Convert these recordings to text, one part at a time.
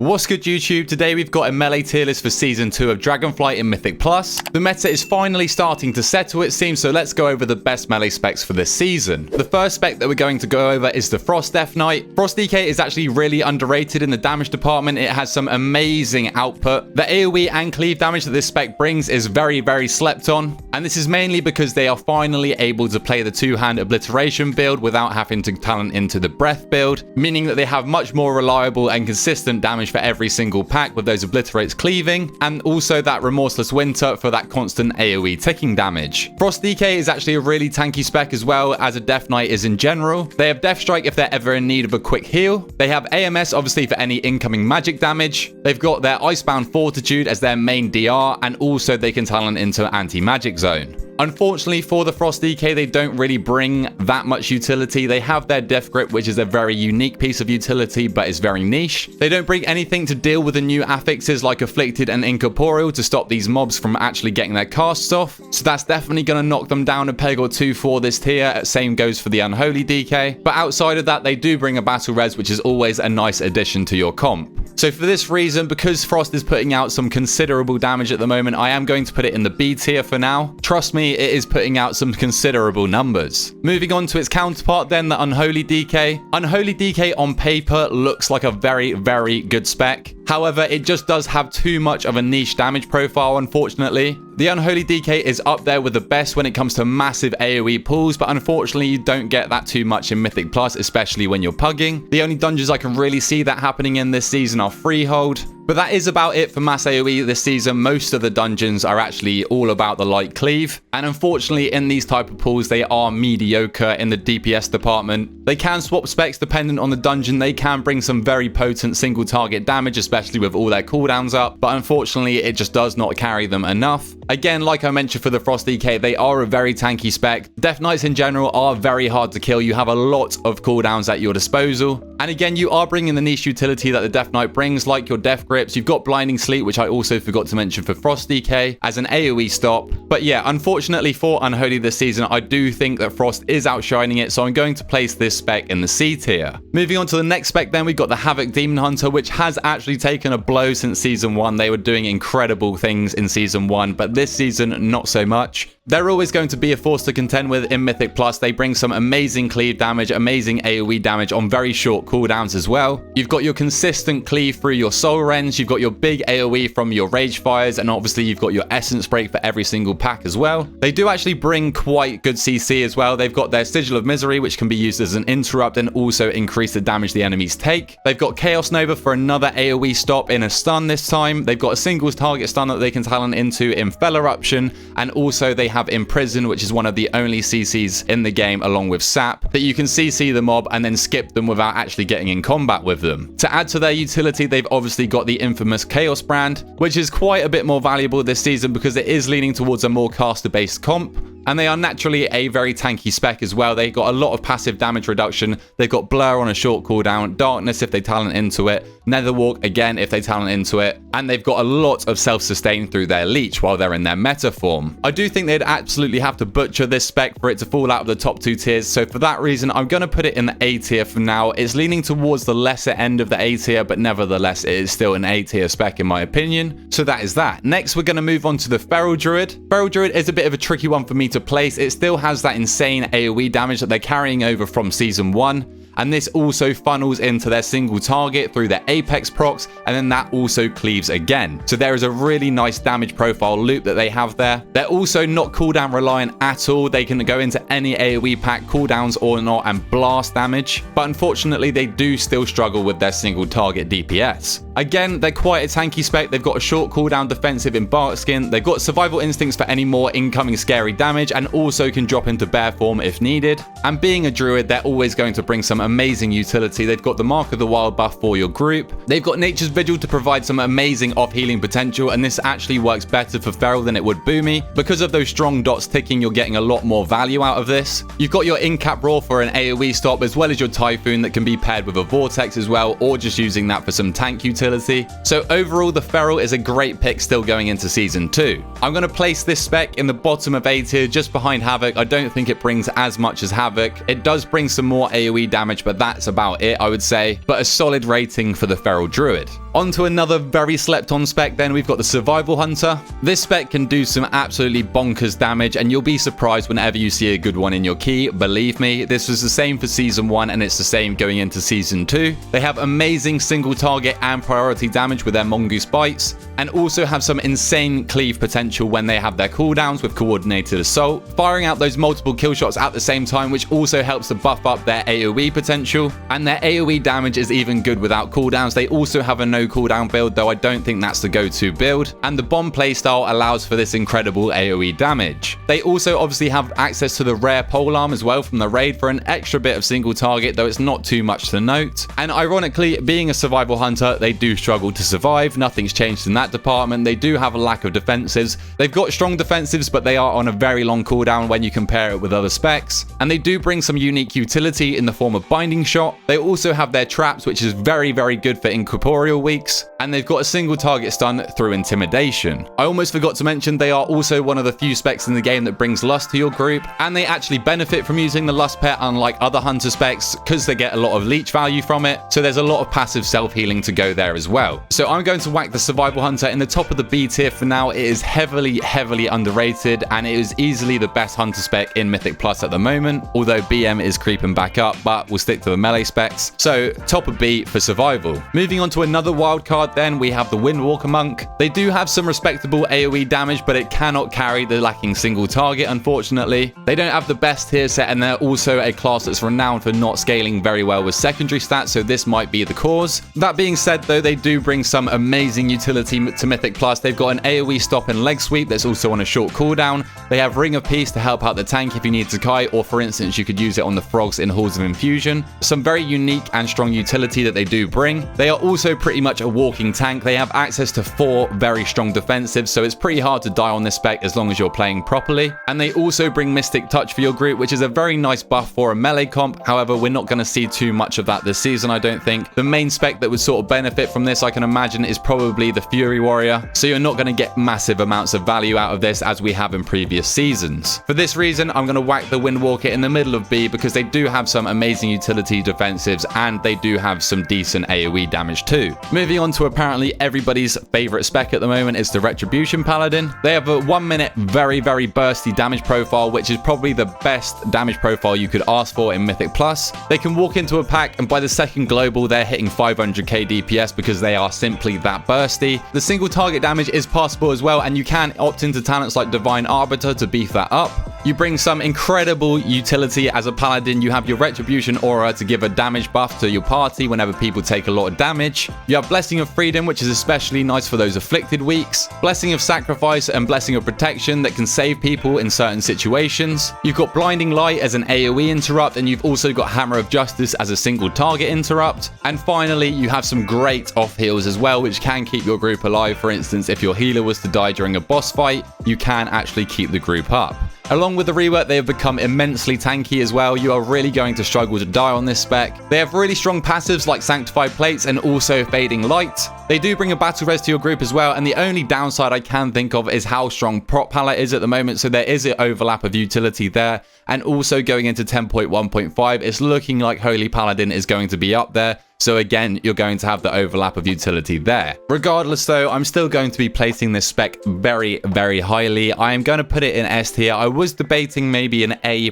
What's good, YouTube? Today we've got a melee tier list for Season 2 of Dragonflight in Mythic Plus. The meta is finally starting to settle, it seems, so let's go over the best melee specs for this season. The first spec that we're going to go over is the Frost Death Knight. Frost DK is actually really underrated in the damage department. It has some amazing output. The AoE and cleave damage that this spec brings is very slept on, and this is mainly because they are finally able to play the two-hand obliteration build without having to talent into the breath build, meaning that they have much more reliable and consistent damage for every single pack with those obliterates cleaving, and also that Remorseless Winter for that constant AoE ticking damage. Frost DK is actually a really tanky spec as well as a Death Knight is in general. They have Death Strike if they're ever in need of a quick heal. They have AMS obviously for any incoming magic damage. They've got their Icebound Fortitude as their main DR, and also they can talent into anti-magic zone. Unfortunately for the Frost DK, they don't really bring that much utility. They have their Death Grip, which is a very unique piece of utility, but is very niche. They don't bring anything to deal with the new affixes like Afflicted and Incorporeal to stop these mobs from actually getting their casts off. So that's definitely going to knock them down a peg or two for this tier. Same goes for the Unholy DK. But outside of that, they do bring a Battle Res, which is always a nice addition to your comp. So for this reason, because Frost is putting out some considerable damage at the moment, I am going to put it in the B tier for now. Trust me, it is putting out some considerable numbers. Moving on to its counterpart then, the Unholy DK. Unholy DK on paper looks like a very good spec. However, it just does have too much of a niche damage profile, unfortunately. The Unholy DK is up there with the best when it comes to massive AoE pools, but unfortunately you don't get that too much in Mythic Plus, especially when you're pugging. The only dungeons I can really see that happening in this season are Freehold. But that is about it for mass AoE this season. Most of the dungeons are actually all about the light cleave. And unfortunately, in these type of pools, they are mediocre in the DPS department. They can swap specs dependent on the dungeon. They can bring some very potent single target damage, especially with all their cooldowns up. But unfortunately, it just does not carry them enough. Again, like I mentioned for the Frost DK, they are a very tanky spec. Death Knights in general are very hard to kill. You have a lot of cooldowns at your disposal. And again, you are bringing the niche utility that the Death Knight brings, like your Death Grips. You've got Blinding Sleep, which I also forgot to mention for Frost DK, as an AoE stop. But yeah, unfortunately for Unholy this season, I do think that Frost is outshining it, so I'm going to place this spec in the C tier. Moving on to the next spec then, we've got the Havoc Demon Hunter, which has actually taken a blow since Season 1. They were doing incredible things in Season 1, but this season, not so much. They're always going to be a force to contend with in Mythic Plus. They bring some amazing cleave damage, amazing AoE damage on very short cooldowns as well. You've got your consistent cleave through your Soul Rends, you've got your big AoE from your Rage Fires, and obviously you've got your Essence Break for every single pack as well. They do actually bring quite good CC as well. They've got their Sigil of Misery, which can be used as an interrupt and also increase the damage the enemies take. They've got Chaos Nova for another AoE stop in a stun this time. They've got a singles target stun that they can talent into in Fell Eruption, and also they have Imprison, which is one of the only CCs in the game along with Sap that you can CC the mob and then skip them without actually getting in combat with them. To add to their utility, they've obviously got the infamous Chaos Brand, which is quite a bit more valuable this season because it is leaning towards a more caster based comp. And they are naturally a very tanky spec as well. They got a lot of passive damage reduction. They've got Blur on a short cooldown, Darkness if they talent into it, Netherwalk again if they talent into it, and they've got a lot of self-sustain through their Leech while they're in their meta form. I do think they'd absolutely have to butcher this spec for it to fall out of the top two tiers, so for that reason, I'm going to put it in the A tier for now. It's leaning towards the lesser end of the A tier, but nevertheless, it is still an A tier spec in my opinion. So that is that. Next, we're going to move on to the Feral Druid. Feral Druid is a bit of a tricky one for me to place. It still has that insane AoE damage that they're carrying over from Season 1. And this also funnels into their single target through their Apex procs, and then that also cleaves again. So there is a really nice damage profile loop that they have there. They're also not cooldown reliant at all. They can go into any AoE pack, cooldowns or not, and blast damage. But unfortunately, they do still struggle with their single target DPS. Again, they're quite a tanky spec. They've got a short cooldown defensive in Bark Skin. They've got survival instincts for any more incoming scary damage, and also can drop into bear form if needed. And being a druid, they're always going to bring some amazing utility. They've got the Mark of the Wild buff for your group. They've got Nature's Vigil to provide some amazing off-healing potential, and this actually works better for Feral than it would Boomy. Because of those strong dots ticking, you're getting a lot more value out of this. You've got your In-Cap Roar for an AoE stop, as well as your Typhoon that can be paired with a Vortex as well, or just using that for some tank utility. utility. So overall, the Feral is a great pick still going into Season 2. I'm going to place this spec in the bottom of A tier, just behind Havoc. I don't think it brings as much as Havoc. It does bring some more AoE damage, but that's about it, I would say. But a solid rating for the Feral Druid. On to another very slept on spec then, we've got the Survival Hunter. This spec can do some absolutely bonkers damage, and you'll be surprised whenever you see a good one in your key. Believe me, this was the same for Season 1 and it's the same going into Season 2. They have amazing single target and priority damage with their Mongoose Bites, and also have some insane cleave potential when they have their cooldowns with Coordinated Assault, firing out those multiple kill shots at the same time, which also helps to buff up their AoE potential. And their AoE damage is even good without cooldowns. They also have a no cooldown build, though I don't think that's the go-to build, and the bomb playstyle allows for this incredible AoE damage. They also obviously have access to the rare polearm as well from the raid for an extra bit of single target, though it's not too much to note. And ironically, being a survival hunter, they do struggle to survive. Nothing's changed in that department. They do have a lack of defensives. They've got strong defensives, but they are on a very long cooldown when you compare it with other specs, and they do bring some unique utility in the form of Binding Shot. They also have their traps, which is very good for incorporeal weeks, and they've got a single target stun through Intimidation. I almost forgot to mention they are also one of the few specs in the game that brings Lust to your group, and they actually benefit from using the Lust pet unlike other hunter specs because they get a lot of leech value from it, so there's a lot of passive self-healing to go there as well. So I'm going to whack the Survival Hunter in the top of the B tier for now. It is heavily underrated, and it is easily the best hunter spec in Mythic Plus at the moment, although BM is creeping back up, but we'll stick to the melee specs. So top of B for Survival. Moving on to another wild card then, we have the Windwalker Monk. They do have some respectable AoE damage, but it cannot carry the lacking single target, unfortunately. They don't have the best tier set, and they're also a class that's renowned for not scaling very well with secondary stats, so this might be the cause. That being said though, they do bring some amazing utility to Mythic Plus. They've got an AoE stop and leg sweep that's also on a short cooldown. They have Ring of Peace to help out the tank if you need Zakai, or for instance you could use it on the frogs in Halls of Infusion. Some very unique and strong utility that they do bring. They are also pretty much a walking tank. They have access to 4 very strong defensives, so it's pretty hard to die on this spec as long as you're playing properly. And they also bring Mystic Touch for your group, which is a very nice buff for a melee comp. However, we're not going to see too much of that this season, I don't think. The main spec that would sort of benefit from this, I can imagine, is probably the Fury Warrior, so you're not going to get massive amounts of value out of this as we have in previous seasons. For this reason, I'm going to whack the Windwalker in the middle of B because they do have some amazing utility defensives, and they do have some decent AoE damage too. Moving on to apparently everybody's favorite spec at the moment is the Retribution Paladin. They have a 1 minute very bursty damage profile, which is probably the best damage profile you could ask for in Mythic Plus. They can walk into a pack, and by the second global they're hitting 500k DPS because they are simply that bursty. The single target damage is passable as well, and you can opt into talents like Divine Arbiter to beef that up. You bring some incredible utility as a paladin. You have your Retribution aura to give a damage buff to your party whenever people take a lot of damage. You have Blessing of Freedom, which is especially nice for those afflicted weeks. Blessing of Sacrifice and Blessing of Protection that can save people in certain situations. You've got Blinding Light as an AoE interrupt, and you've also got Hammer of Justice as a single target interrupt. And finally, you have some great off heals as well, which can keep your group alive. For instance, if your healer was to die during a boss fight, you can actually keep the group up. Along with the rework, they have become immensely tanky as well. You are really going to struggle to die on this spec. They have really strong passives like Sanctified Plates and also Fading Light. They do bring a battle res to your group as well, and the only downside I can think of is how strong Prop Palette is at the moment, so there is an overlap of utility there. And also going into 10.1.5, it's looking like Holy Paladin is going to be up there. So again, you're going to have the overlap of utility there. Regardless though, I'm still going to be placing this spec very highly. I am going to put it in S tier. I was debating maybe an A++,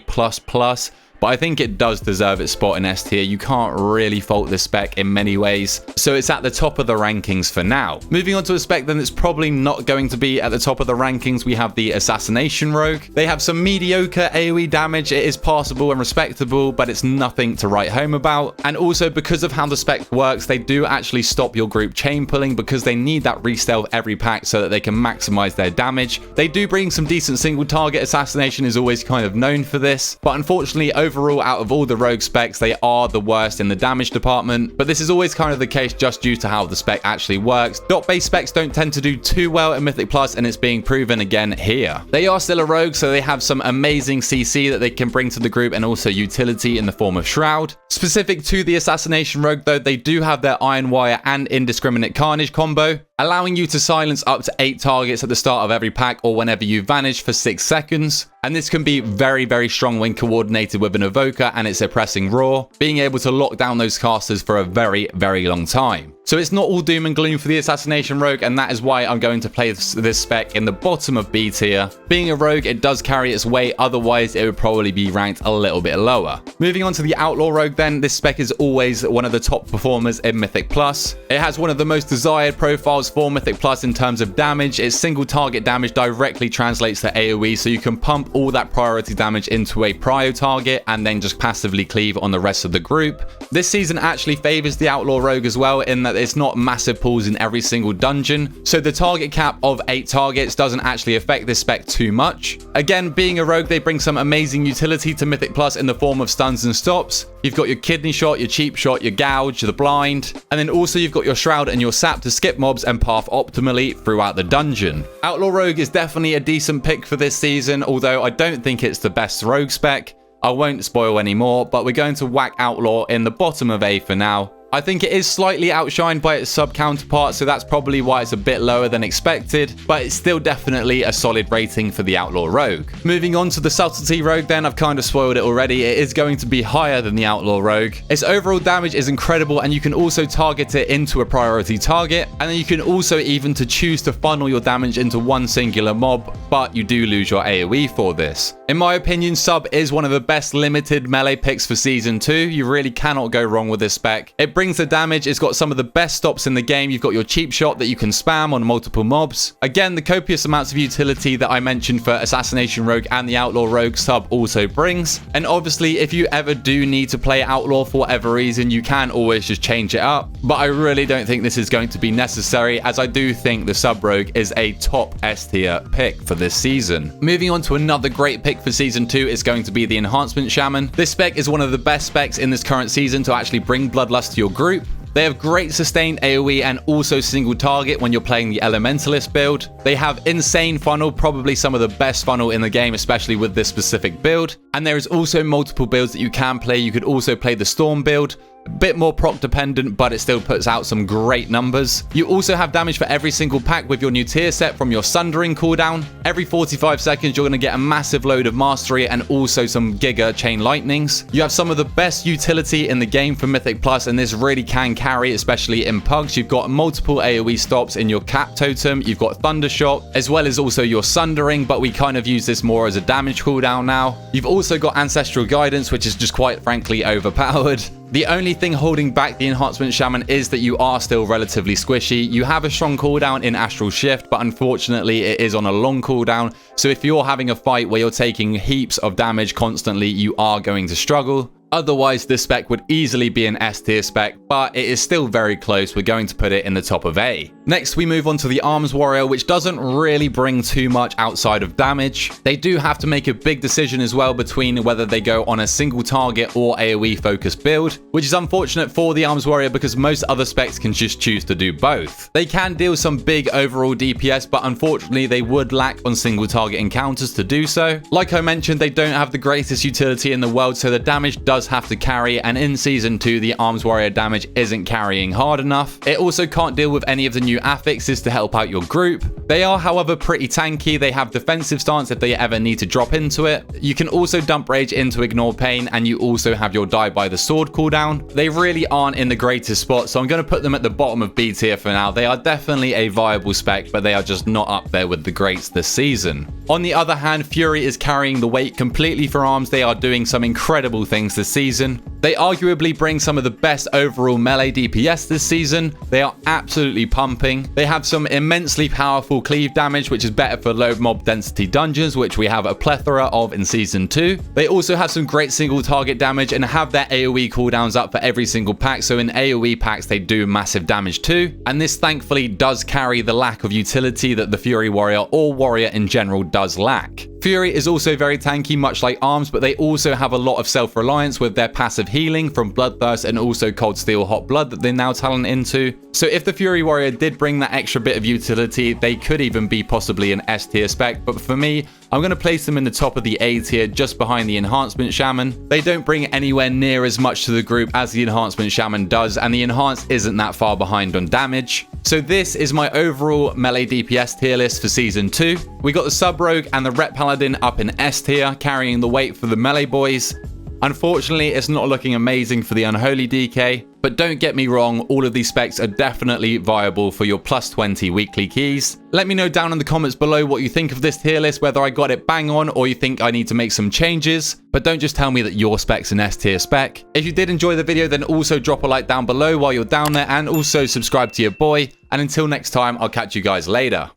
but I think it does deserve its spot in S tier. You can't really fault this spec in many ways, so it's at the top of the rankings for now. Moving on to a spec then that's probably not going to be at the top of the rankings, we have the Assassination Rogue. They have some mediocre AoE damage. It is passable and respectable, but it's nothing to write home about. And also, because of how the spec works, they do actually stop your group chain pulling because they need that re-stealth every pack so that they can maximize their damage. They do bring some decent single target. Assassination is always kind of known for this, but unfortunately, over overall, out of all the rogue specs, they are the worst in the damage department, but this is always kind of the case just due to how the spec actually works. Dot-based specs don't tend to do too well in Mythic Plus, and it's being proven again here. They are still a rogue, so they have some amazing CC that they can bring to the group and also utility in the form of Shroud. Specific to the Assassination Rogue though, they do have their Iron Wire and Indiscriminate Carnage combo, allowing you to silence up to 8 targets at the start of every pack or whenever you vanish for 6 seconds. And this can be very, very strong when coordinated with an Evoker and its oppressing roar, being able to lock down those casters for a very, very long time. So it's not all doom and gloom for the Assassination Rogue, and that is why I'm going to play this spec in the bottom of B tier. Being a rogue, it does carry its weight, otherwise it would probably be ranked a little bit lower. Moving on to the Outlaw Rogue then, this spec is always one of the top performers in Mythic Plus. It has one of the most desired profiles for Mythic Plus in terms of damage. Its single target damage directly translates to AoE, so you can pump all that priority damage into a prio target and then just passively cleave on the rest of the group. This season actually favors the Outlaw Rogue as well, in that it's not massive pools in every single dungeon, so the target cap of 8 targets doesn't actually affect this spec too much. Again, being a rogue, they bring some amazing utility to Mythic Plus in the form of stuns and stops. You've got your kidney shot, your cheap shot, your gouge, the blind, and then also you've got your shroud and your sap to skip mobs and path optimally throughout the dungeon. Outlaw Rogue is definitely a decent pick for this season, although I don't think it's the best rogue spec. I won't spoil any more, but we're going to whack Outlaw in the bottom of A for now. I think it is slightly outshined by its sub counterpart, so that's probably why it's a bit lower than expected, but it's still definitely a solid rating for the Outlaw Rogue. Moving on to the Subtlety Rogue then, I've kind of spoiled it already. It is going to be higher than the Outlaw Rogue. Its overall damage is incredible, and you can also target it into a priority target, and then you can also even choose to funnel your damage into one singular mob, but you do lose your AoE for this. In my opinion, Sub is one of the best limited melee picks for Season 2. You really cannot go wrong with this spec. It brings the damage, it's got some of the best stops in the game. You've got your cheap shot that you can spam on multiple mobs. Again, the copious amounts of utility that I mentioned for Assassination Rogue and the Outlaw Rogue Sub also brings. And obviously, if you ever do need to play Outlaw for whatever reason, you can always just change it up. But I really don't think this is going to be necessary, as I do think the Sub Rogue is a top S tier pick for this season. Moving on to another great pick for Season 2 is going to be the Enhancement Shaman. This spec is one of the best specs in this current season to actually bring Bloodlust to your group. They have great sustained AoE and also single target when you're playing the Elementalist build. They have insane funnel, probably some of the best funnel in the game, especially with this specific build. And there is also multiple builds that you can play. You could also play the Storm build. A bit more proc dependent, but it still puts out some great numbers. You also have damage for every single pack with your new tier set from your Sundering cooldown. Every 45 seconds, you're going to get a massive load of Mastery and also some Giga Chain Lightnings. You have some of the best utility in the game for Mythic Plus, and this really can carry, especially in Pugs. You've got multiple AoE stops in your Cap Totem. You've got Thundershot, as well as also your Sundering, but we kind of use this more as a damage cooldown now. You've also got Ancestral Guidance, which is just quite frankly overpowered. The only thing holding back the Enhancement Shaman is that you are still relatively squishy. You have a strong cooldown in Astral Shift, but unfortunately it is on a long cooldown. So if you're having a fight where you're taking heaps of damage constantly, you are going to struggle. Otherwise, this spec would easily be an S tier spec, but it is still very close. We're going to put it in the top of A. Next, we move on to the Arms Warrior, which doesn't really bring too much outside of damage. They do have to make a big decision as well between whether they go on a single target or AoE focused build, which is unfortunate for the Arms Warrior because most other specs can just choose to do both. They can deal some big overall DPS, but unfortunately they would lack on single target encounters to do so. Like I mentioned, they don't have the greatest utility in the world, so the damage does have to carry, and in Season 2 the Arms Warrior damage isn't carrying hard enough. It also can't deal with any of the new affixes to help out your group. They are, however, pretty tanky. They have defensive stance if they ever need to drop into it. You can also dump rage into ignore pain, and you also have your die by the sword cooldown. They really aren't in the greatest spot, so I'm going to put them at the bottom of B tier for now. They are definitely a viable spec, but they are just not up there with the greats this season. On the other hand, Fury is carrying the weight completely for Arms. They are doing some incredible things this season. They arguably bring some of the best overall melee DPS this season. They are absolutely pumping. They have some immensely powerful cleave damage, which is better for low mob density dungeons, which we have a plethora of in Season 2. They also have some great single target damage and have their AoE cooldowns up for every single pack, so in AoE packs they do massive damage too. And this thankfully does carry the lack of utility that the Fury Warrior or Warrior in general does lack. Fury is also very tanky, much like Arms, but they also have a lot of self-reliance with their passive healing from Bloodthirst and also Cold Steel Hot Blood that they now talent into. So if the Fury Warrior did bring that extra bit of utility, they could even be possibly an S tier spec, but for me, I'm going to place them in the top of the A tier just behind the Enhancement Shaman. They don't bring anywhere near as much to the group as the Enhancement Shaman does, and the Enhance isn't that far behind on damage. So this is my overall melee DPS tier list for Season 2. We got the Sub Rogue and the Ret Paladin up in S tier, carrying the weight for the melee boys. Unfortunately, it's not looking amazing for the Unholy DK, but don't get me wrong, all of these specs are definitely viable for your plus 20 weekly keys. Let me know down in the comments below what you think of this tier list, whether I got it bang on or you think I need to make some changes, but don't just tell me that your spec's an S tier spec. If you did enjoy the video, then also drop a like down below while you're down there and also subscribe to your boy. And until next time, I'll catch you guys later.